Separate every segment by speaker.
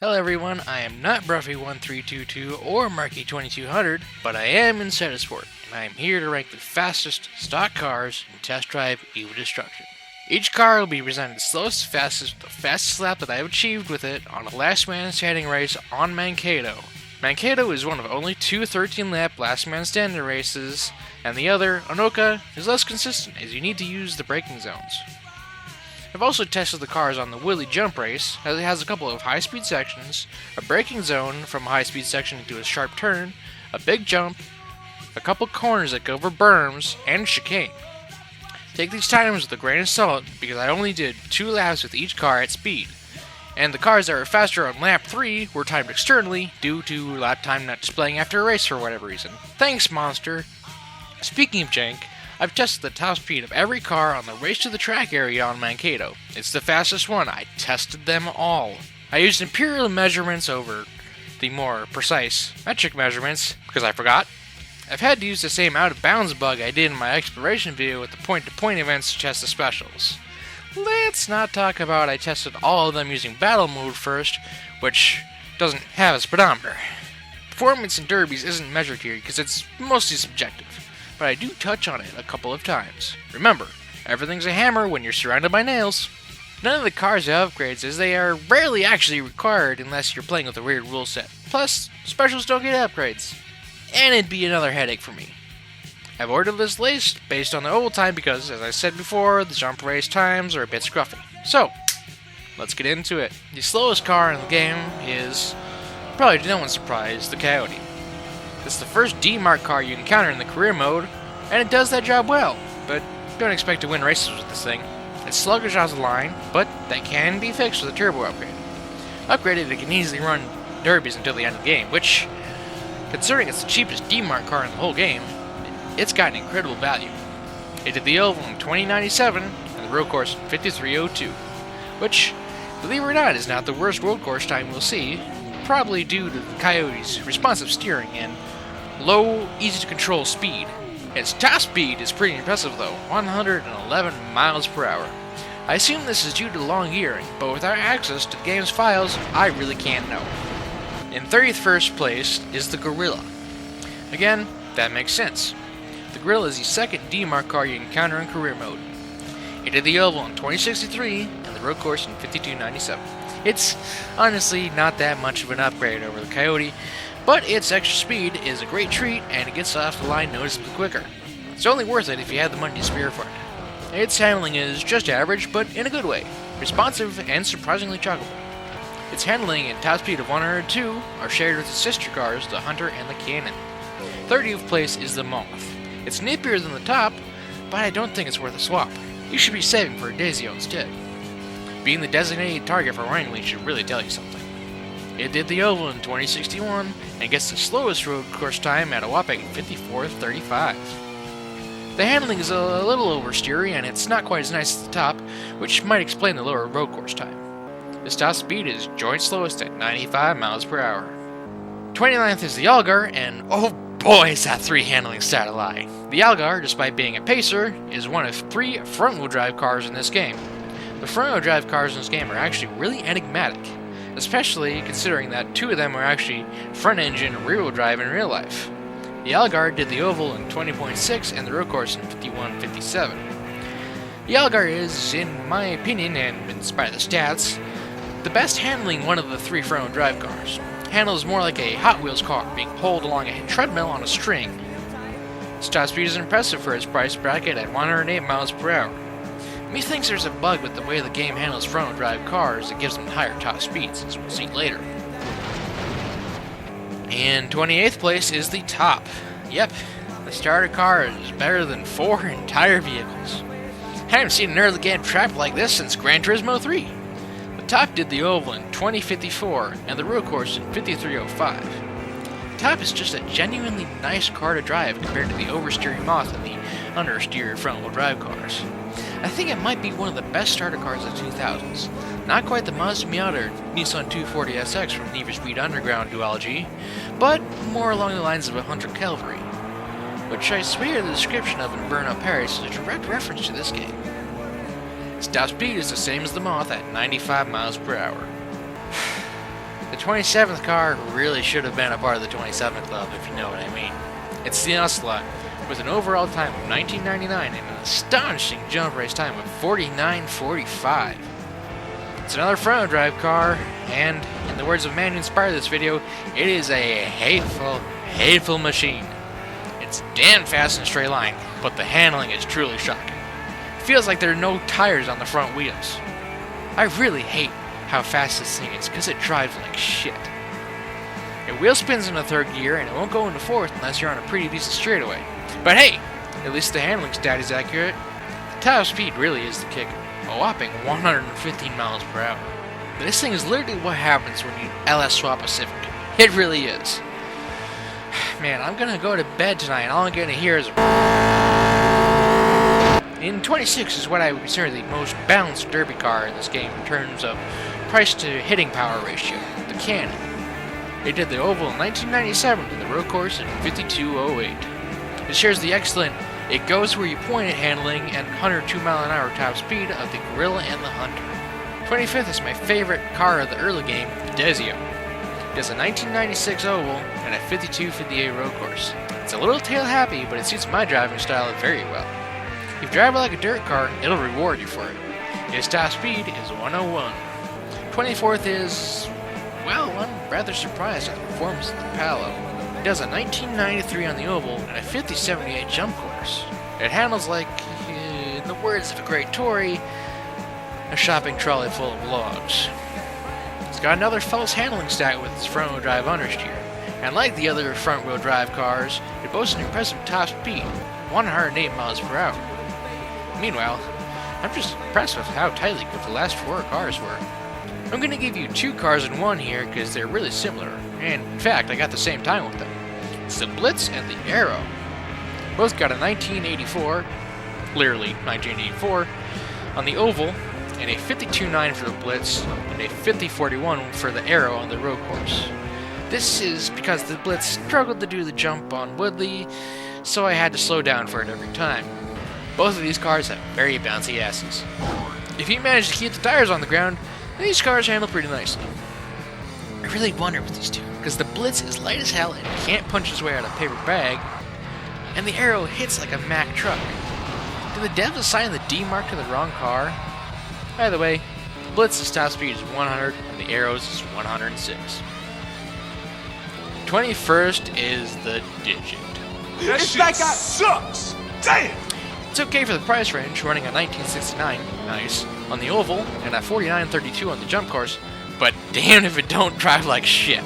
Speaker 1: Hello everyone, I am not Bruffy1322 or Marky2200, but I am in Sport, and I am here to rank the fastest stock cars in Test Drive Evil Destruction. Each car will be presented slowest, fastest, the fastest lap that I have achieved with it on a last man standing race on Mankato. Mankato is one of only two 13-lap last man standing races, and the other, Anoka, is less consistent as you need to use the braking zones. I've also tested the cars on the Willy Jump race, as it has a couple of high-speed sections, a braking zone from a high-speed section into a sharp turn, a big jump, a couple corners that go over berms, and chicane. Take these times with a grain of salt because I only did 2 laps with each car at speed, and the cars that were faster on lap 3 were timed externally due to lap time not displaying after a race for whatever reason. Thanks, Monster! Speaking of jank, I've tested the top speed of every car on the race to the track area on Mankato. It's the fastest one. I tested them all. I used imperial measurements over the more precise metric measurements because I forgot. I've had to use the same out-of-bounds bug I did in my exploration video with the point-to-point events to test the specials. Let's not talk about I tested all of them using battle mode first, which doesn't have a speedometer. Performance in derbies isn't measured here because it's mostly subjective, but I do touch on it a couple of times. Remember, everything's a hammer when you're surrounded by nails. None of the cars have upgrades, as they are rarely actually required unless you're playing with a weird rule set. Plus, specials don't get upgrades. And it'd be another headache for me. I've ordered this list based on the old time because, as I said before, the jump race times are a bit scruffy. So, let's get into it. The slowest car in the game is, probably to no one's surprise, the Coyote. It's the first D-Mark car you encounter in the career mode, and it does that job well, but don't expect to win races with this thing. It's sluggish out of the line, but that can be fixed with a turbo upgrade. Upgraded, it can easily run derbies until the end of the game, which, considering it's the cheapest D-Mark car in the whole game, it's got an incredible value. It did the oval in 2097 and the road course in 5302, which, believe it or not, is not the worst road course time we'll see, probably due to the Coyote's responsive steering and low, easy-to-control speed. Its top speed is pretty impressive though, 111 miles per hour. I assume this is due to long gearing, but without access to the game's files, I really can't know. In 31st place is the Guerilla. Again, that makes sense. The Guerilla is the second D-Mark car you encounter in career mode. It did the oval in 2063 and the road course in 5297. It's honestly not that much of an upgrade over the Coyote, but its extra speed is a great treat and it gets off the line noticeably quicker. It's only worth it if you have the money to spare for it. Its handling is just average, but in a good way, responsive and surprisingly chuggable. Its handling and top speed of 102 are shared with its sister cars, the Hunter and the Cannon. 30th place is the Moth. It's nippier than the top, but I don't think it's worth a swap. You should be saving for a Desio instead. Being the designated target for Wrangling should really tell you something. It did the oval in 2061 and gets the slowest road course time at a whopping 54:35. The handling is a little oversteery and it's not quite as nice at the top, which might explain the lower road course time. Its top speed is joint slowest at 95 miles per hour. 29th is the Algar, and oh boy is that 3 handling stat a lie. The Algar, despite being a pacer, is one of 3 front-wheel drive cars in this game. The front-wheel drive cars in this game are actually really enigmatic, especially considering that 2 of them are actually front-engine rear-wheel drive in real life. The Algar did the oval in 20.6 and the road course in 51:57. The Algar is, in my opinion, and in spite of the stats, the best handling one of the 3 front-wheel drive cars. Handles more like a Hot Wheels car, being pulled along a treadmill on a string. Its top speed is impressive for its price bracket at 108 miles per hour. Methinks there's a bug with the way the game handles front-wheel drive cars that gives them higher top speeds, as we'll see later. In 28th place is the Top. Yep, the starter car is better than 4 entire vehicles. I haven't seen an early game trap like this since Gran Turismo 3. The Top did the oval in 2054 and the road course in 53:05. The Top is just a genuinely nice car to drive compared to the oversteery Moth and the understeery front-wheel drive cars. I think it might be one of the best starter cars of the 2000s. Not quite the Mazda Miata or Nissan 240SX from Need for Speed Underground duology, but more along the lines of a Hunter Calvary, which I swear the description of in Burnout Paris is a direct reference to this game. Its top speed is the same as the Moth at 95 miles per hour. The 27th car really should have been a part of the 27 Club, if you know what I mean. It's the Ocelot, with an overall time of 1999 and an astonishing jump race time of 49.45. It's another front-wheel drive car, and in the words of the man who inspired this video, it is a hateful, hateful machine. It's damn fast in a straight line, but the handling is truly shocking. It feels like there are no tires on the front wheels. I really hate how fast this thing is, because it drives like shit. It wheel spins in the third gear, and it won't go into fourth unless you're on a pretty decent straightaway. But hey, at least the handling stat is accurate. The top speed really is the kicker, a whopping 115 miles per hour. This thing is literally what happens when you LS swap a Civic. It really is. Man, I'm gonna go to bed tonight, and all I'm gonna hear is... In 26 is what I would consider the most balanced derby car in this game in terms of price to hitting power ratio, the Cannon. They did the oval in 1997 and the road course in 52.08. It shares the excellent "it goes where you point it" handling and 102 mile an hour top speed of the Guerilla and the Hunter. 25th is my favorite car of the early game, the Desio. It has a 1996 oval and a 52.58 road course. It's a little tail happy, but it suits my driving style very well. If you drive it like a dirt car, it'll reward you for it. Its top speed is 101. 24th is, well, I'm rather surprised at the performance of the Palo. It does a 1993 on the oval and a 50.78 jump course. It handles like, in the words of a great Tory, a shopping trolley full of logs. It's got another false handling stat with its front-wheel drive understeer, and like the other front-wheel drive cars, it boasts an impressive top speed, 108 miles per hour. Meanwhile, I'm just impressed with how tightly gripped the last four cars were. I'm going to give you two cars in one here because they're really similar, and in fact, I got the same time with them. It's the Blitz and the Arrow. Both got a 1984, literally 1984, on the oval, and a 52.9 for the Blitz, and a 50.41 for the Arrow on the road course. This is because the Blitz struggled to do the jump on Woodley, so I had to slow down for it every time. Both of these cars have very bouncy asses. If you manage to keep the tires on the ground, these cars handle pretty nicely. I really wonder with these two, because the Blitz is light as hell and can't punch his way out of a paper bag, and the Arrow hits like a Mack truck. Did the devs assign the D mark to the wrong car? Either way, the Blitz's top speed is 100 and the Arrow's is 106. 21st is the Digit.
Speaker 2: That shit sucks! Damn!
Speaker 1: It's okay for the price range, running a 1969, nice, on the oval, and a 49.32 on the jump course, but damn if it don't drive like shit.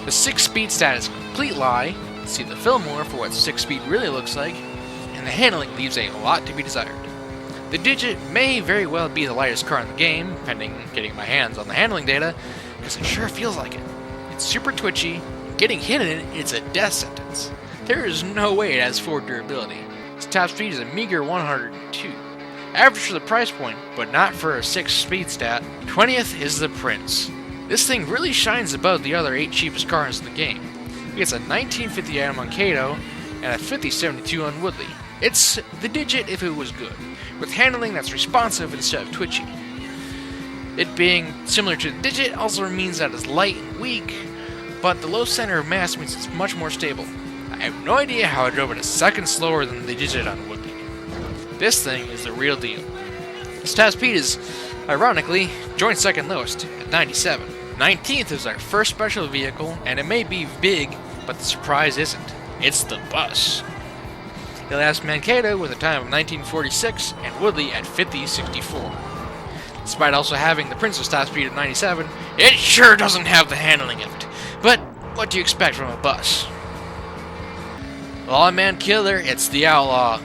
Speaker 1: The 6-speed stat is a complete lie, see the Fillmore for what 6-speed really looks like, and the handling leaves a lot to be desired. The Digit may very well be the lightest car in the game, pending getting my hands on the handling data, because it sure feels like it. It's super twitchy, and getting hit in it, it's a death sentence. There is no way it has forward durability. Its top speed is a meager 102. Average for the price point, but not for a 6-speed stat. 20th is the Prince. This thing really shines above the other 8 cheapest cars in the game. It gets a 1958 on Cato and a 50.72 on Woodley. It's the Digit if it was good, with handling that's responsive instead of twitchy. It being similar to the Digit also means that it's light and weak, but the low center of mass means it's much more stable. I have no idea how I drove it a second slower than the Digit on Woodley. This thing is the real deal. Its top speed is, ironically, joint second lowest at 97. 19th is our first special vehicle, and it may be big, but the surprise isn't. It's the Bus. It last Mankato with a time of 1946 and Woodley at 50.64. Despite also having the Prince's top speed of 97, it sure doesn't have the handling of it. But what do you expect from a bus? Lawman killer, it's the Outlaw.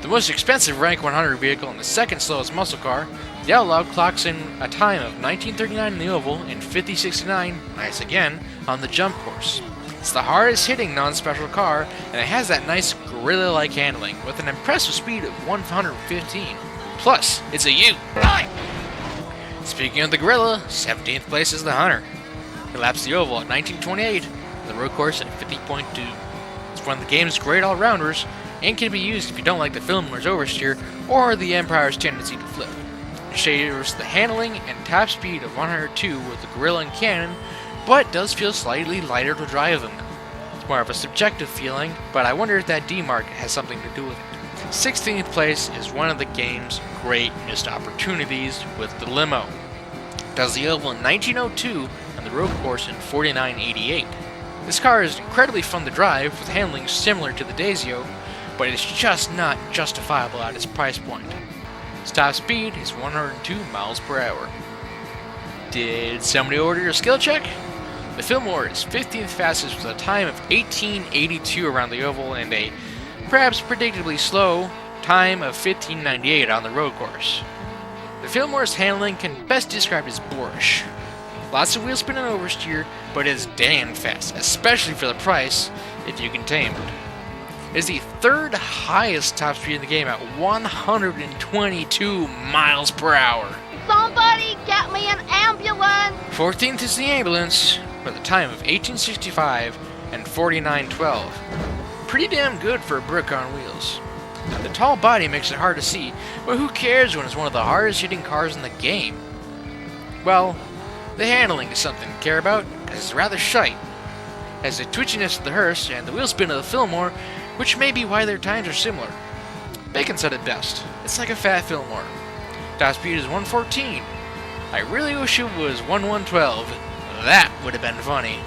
Speaker 1: The most expensive rank 100 vehicle and the second slowest muscle car, the Outlaw clocks in a time of 1939 in the oval and 50.69, nice again, on the jump course. It's the hardest hitting non-special car, and it has that nice Guerilla-like handling with an impressive speed of 115. Plus, it's a U. Speaking of the Guerilla, 17th place is the Hunter. It laps the oval at 1928, the road course at 50.2. It's one of the game's great all-rounders, and can be used if you don't like the Fillmore's oversteer or the Empire's tendency to flip. It shares the handling and top speed of 102 with the Guerilla and Cannon, but does feel slightly lighter to drive than them. It's more of a subjective feeling, but I wonder if that D mark has something to do with it. 16th place is one of the game's great missed opportunities with the Limo. It does the oval in 1902 and the road course in 4988. This car is incredibly fun to drive with handling similar to the Desio, but it's just not justifiable at its price point. Its top speed is 102 miles per hour. Did somebody order your skill check? The Fillmore is 15th fastest with a time of 1882 around the oval and a perhaps predictably slow time of 1598 on the road course. The Fillmore's handling can best described as boorish. Lots of wheel spin and oversteer, but it's damn fast, especially for the price, if you can tame it. It's the third highest top speed in the game at 122 miles per hour.
Speaker 3: Somebody get me an ambulance!
Speaker 1: 14th is the ambulance, with a time of 1865 and 4912. Pretty damn good for a brick on wheels. The tall body makes it hard to see, but who cares when it's one of the hardest hitting cars in the game? Well, the handling is something to care about, because it's rather shite. It has the twitchiness of the Hearse and the wheel spin of the Fillmore, which may be why their times are similar. Bacon said it best. It's like a fat Fillmore. Top speed is 114. I really wish it was 1112. That would have been funny.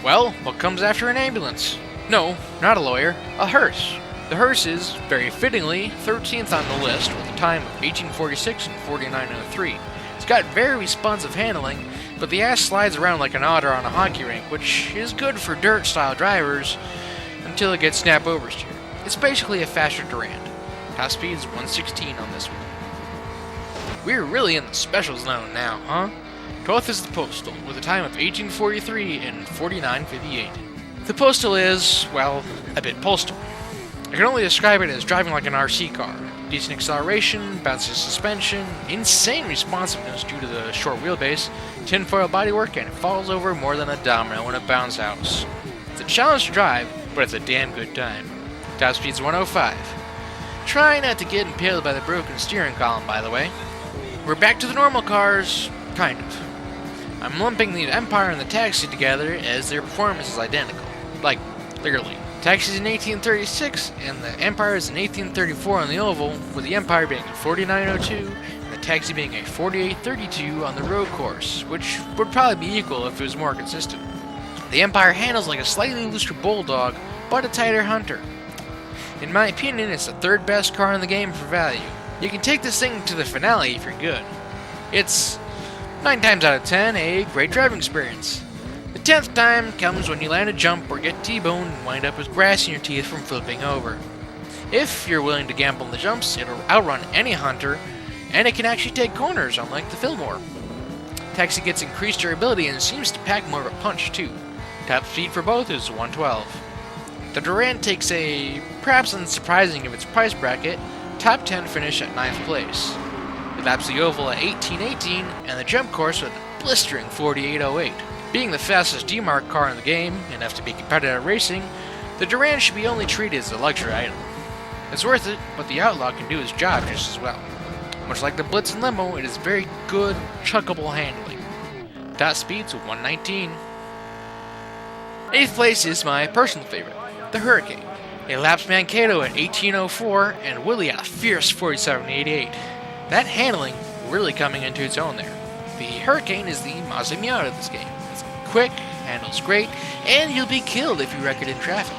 Speaker 1: Well, what comes after an ambulance? No, not a lawyer, a hearse. The Hearse is, very fittingly, 13th on the list with a time of 1846 and 4903. It's got very responsive handling, but the ass slides around like an otter on a hockey rink, which is good for dirt-style drivers until it gets snap oversteer. It's basically a faster Durand. Top speed is 116 on this one. We're really in the special zone now, huh? 12th is the Postal, with a time of 1843 and 4958. The Postal is, well, a bit postal. I can only describe it as driving like an RC car. Decent acceleration, bouncy suspension, insane responsiveness due to the short wheelbase, tinfoil bodywork, and it falls over more than a domino in a bounce house. It's a challenge to drive, but it's a damn good time. Top speed's 105. Try not to get impaled by the broken steering column, by the way. We're back to the normal cars, kind of. I'm lumping the Empire and the Taxi together as their performance is identical. Like, literally. Taxi's in 1836, and the Empire is in 1834 on the oval, with the Empire being a 4902, and the Taxi being a 4832 on the road course, which would probably be equal if it was more consistent. The Empire handles like a slightly looser Bulldog, but a tighter Hunter. In my opinion, it's the third best car in the game for value. You can take this thing to the finale if you're good. It's, 9 times out of 10, a great driving experience. The 10th time comes when you land a jump or get T-boned and wind up with grass in your teeth from flipping over. If you're willing to gamble on the jumps, it'll outrun any Hunter, and it can actually take corners, unlike the Fillmore. Taxi gets increased durability and seems to pack more of a punch, too. Top speed for both is 112. The Durand takes a, perhaps unsurprising of its price bracket, top 10 finish at 9th place. It laps the oval at 1818 and the jump course with a blistering 4808. Being the fastest D-Mark car in the game, enough to be competitive racing, the Durand should be only treated as a luxury item. It's worth it, but the Outlaw can do his job just as well. Much like the Blitz and Limo, it is very good, chuckable handling. Top speed's 119. 8th place is my personal favorite, the Hurricane. It laps Mankato at 1804 and Willie at a fierce 4788. That handling really coming into its own there. The Hurricane is the Mazda Miata of this game. It's quick, handles great, and you'll be killed if you wreck it in traffic.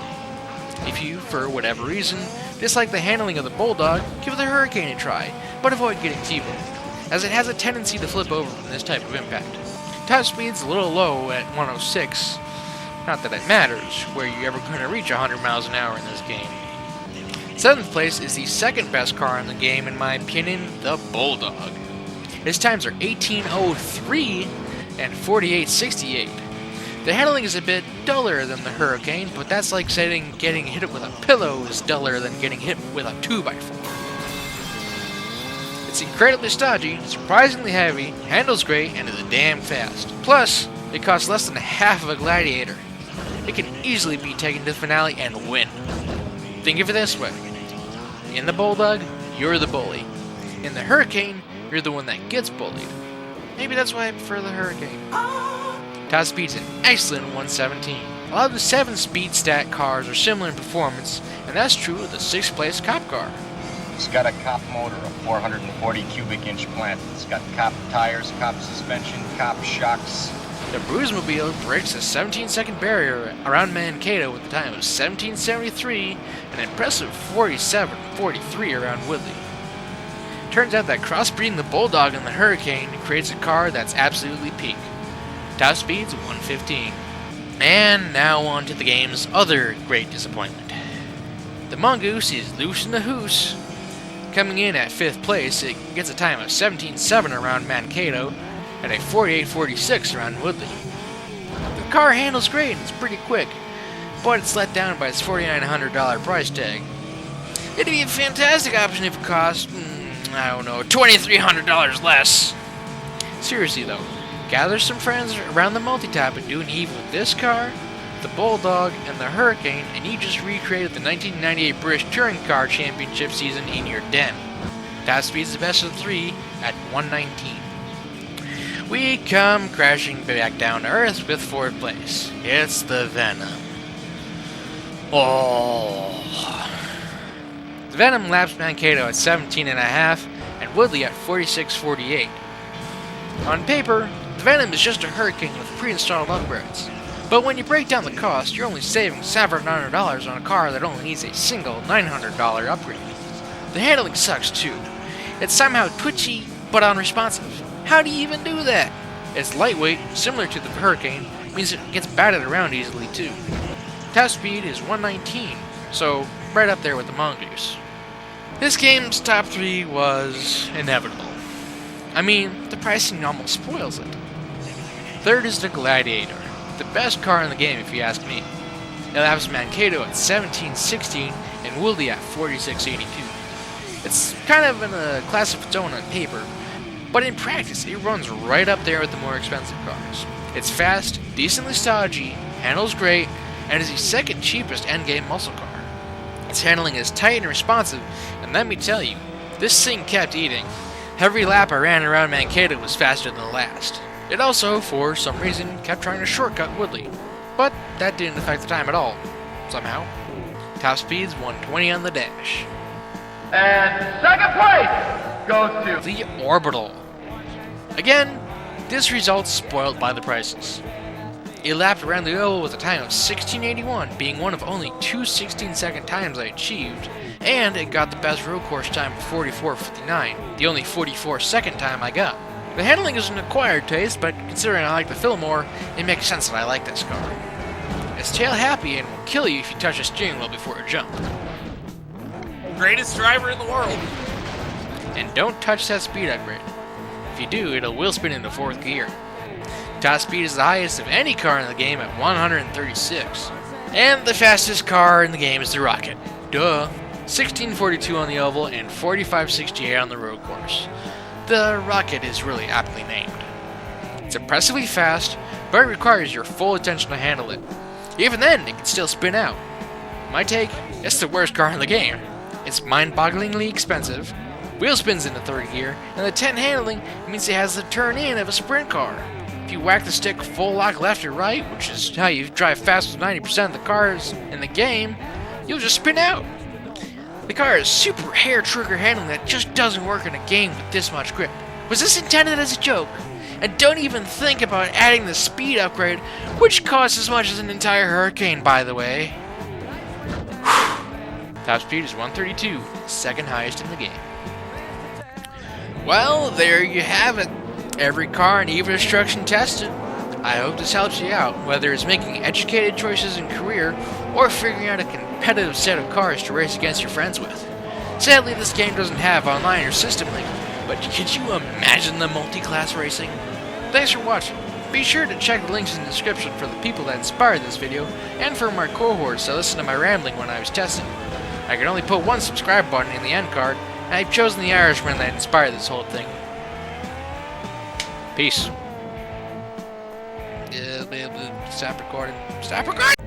Speaker 1: If you, for whatever reason, dislike the handling of the Bulldog, give the Hurricane a try, but avoid getting T-boned, as it has a tendency to flip over from this type of impact. Top speed's a little low at 106. Not that it matters, where you're ever going to reach 100 miles an hour in this game. 7th place is the second best car in the game, in my opinion, the Bulldog. Its times are 1803 and 4868. The handling is a bit duller than the Hurricane, but that's like saying getting hit with a pillow is duller than getting hit with a 2x4. It's incredibly stodgy, surprisingly heavy, handles great, and is damn fast. Plus, it costs less than half of a Gladiator. It can easily be taken to the finale and win. Think of it this way. In the Bulldog, you're the bully. In the Hurricane, you're the one that gets bullied. Maybe that's why I prefer the Hurricane. Top speed's an excellent 117. A lot of the 7-speed stat cars are similar in performance, and that's true of the 6th place cop car.
Speaker 4: It's got a cop motor, a 440 cubic inch plant. It's got cop tires, cop suspension, cop shocks.
Speaker 1: The Bruisemobile breaks the 17-second barrier around Mankato with a time of 17:73 and an impressive 47:43 around Woodley. Turns out that crossbreeding the Bulldog and the Hurricane creates a car that's absolutely peak. Top speed's 115. And now on to the game's other great disappointment. The Mongoose is loose in the hoose. Coming in at 5th place, it gets a time of 17:07 around Mankato and a 48:46 around Woodley. The car handles great and it's pretty quick, but it's let down by its $4,900 price tag. It'd be a fantastic option if it cost, I don't know, $2,300 less. Seriously though, gather some friends around the multi-tap and do an eve with this car, the Bulldog, and the Hurricane, and you just recreated the 1998 British Touring Car Championship season in your den. Top speed's the best of the 3 at 119. We come crashing back down to Earth with 4th place. It's the Venom. Oh. The Venom laps Mankato at 17.5 and Woodley at 46:48. On paper, the Venom is just a Hurricane with pre-installed upgrades. But when you break down the cost, you're only saving $700 on a car that only needs a single $900 upgrade. The handling sucks too. It's somehow twitchy, but unresponsive. How do you even do that? It's lightweight, similar to the Hurricane, means it gets batted around easily too. Top speed is 119, so right up there with the Mongoose. This game's top 3 was inevitable. I mean, the pricing almost spoils it. 3rd is the Gladiator, the best car in the game if you ask me. It laps Mankato at 17:16 and Woodley at 46:82. It's kind of in a class of its own on paper, but in practice it runs right up there with the more expensive cars. It's fast, decently stodgy, handles great, and is the 2nd cheapest endgame muscle car. Its handling is tight and responsive, and let me tell you, this thing kept eating. Every lap I ran around Mankato was faster than the last. It also, for some reason, kept trying to shortcut Woodley, but that didn't affect the time at all, somehow. Top speed's 120 on the dash.
Speaker 5: And 2nd place goes to
Speaker 1: The Orbital. Again, this result's spoiled by the prices. It lapped around the oval with a time of 16:81, being one of only 2 16-second times I achieved, and it got the best road course time of 44:59, the only 44-second time I got. The handling is an acquired taste, but considering I like the Fillmore, it makes sense that I like this car. It's tail happy and will kill you if you touch the steering wheel before a jump.
Speaker 6: Greatest driver in the world.
Speaker 1: And don't touch that speed upgrade. If you do, it'll wheel spin into 4th gear. Top speed is the highest of any car in the game at 136. And the fastest car in the game is the Rocket. Duh. 16:42 on the oval and 45:68 on the road course. The Rocket is really aptly named. It's impressively fast, but it requires your full attention to handle it. Even then, it can still spin out. My take, it's the worst car in the game. It's mind-bogglingly expensive, wheel spins into 3rd gear, and the 10 handling means it has the turn-in of a sprint car. If you whack the stick full lock left or right, which is how you drive fast with 90% of the cars in the game, you'll just spin out. The car is super hair trigger handling that just doesn't work in a game with this much grip. Was this intended as a joke? And don't even think about adding the speed upgrade, which costs as much as an entire Hurricane, by the way. Top speed is 132, 2nd highest in the game. Well, there you have it. Every car in EVA Destruction tested. I hope this helps you out, whether it's making educated choices in career or figuring out a competitive set of cars to race against your friends with. Sadly, this game doesn't have online or system link, but could you imagine the multi-class racing? Thanks for watching. Be sure to check the links in the description for the people that inspired this video and for my cohorts that listened to my rambling when I was testing. I can only put one subscribe button in the end card, and I've chosen the Irishman that inspired this whole thing. Peace. Stop recording. Stop recording!